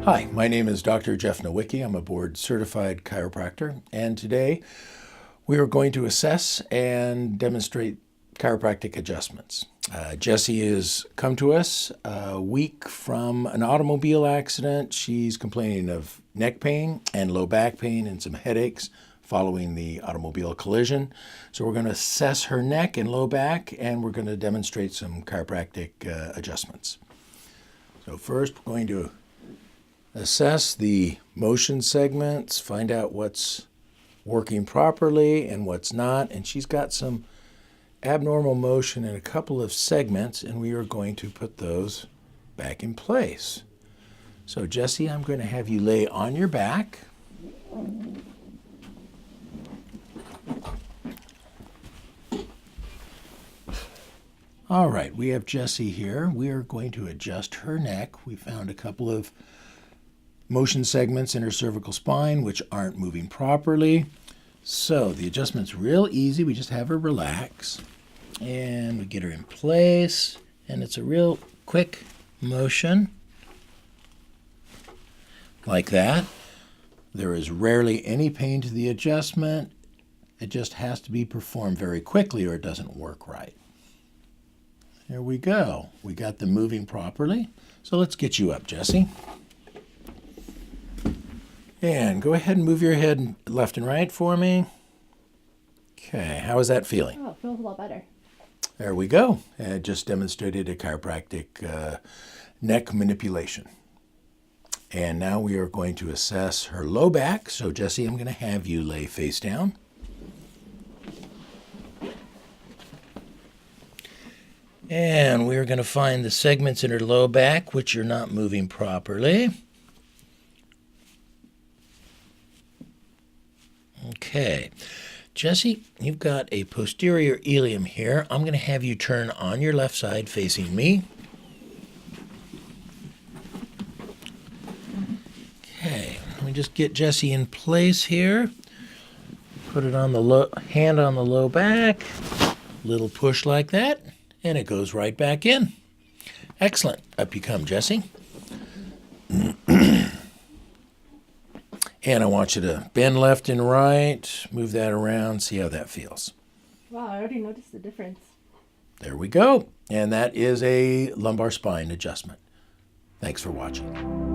Hi, my name is Dr. Jeff Nowicki. I'm a board certified chiropractor, and today we are going to assess and demonstrate chiropractic adjustments. Jessie has come to us a week from an automobile accident. She's complaining of neck pain and low back pain and some headaches following the automobile collision. So we're going to assess her neck and low back, and we're going to demonstrate some chiropractic adjustments. So first, we're going to assess the motion segments, find out what's working properly and what's not. And she's got some abnormal motion in a couple of segments, and we are going to put those back in place. So Jessie, I'm going to have you lay on your back. All right, we have Jessie here. We are going to adjust her neck. We found a couple of motion segments in her cervical spine which aren't moving properly. So the adjustment's real easy. We just have her relax and we get her in place, and it's a real quick motion like that. There is rarely any pain to the adjustment. It just has to be performed very quickly or it doesn't work right. There we go. We got them moving properly. So let's get you up, Jessie. And go ahead and move your head left and right for me. Okay, how is that feeling? Oh, it feels a lot better. There we go. I just demonstrated a chiropractic neck manipulation. And now we are going to assess her low back. So Jessie, I'm going to have you lay face down. And we're going to find the segments in her low back which are not moving properly. Okay, Jessie, you've got a posterior ilium here. I'm going to have you turn on your left side facing me. Okay, let me just get Jessie in place here. Put it on the hand on the low back. Little push like that, and it goes right back in. Excellent. Up you come, Jessie. And I want you to bend left and right, move that around, see how that feels. Wow, I already noticed the difference. There we go. And that is a lumbar spine adjustment. Thanks for watching.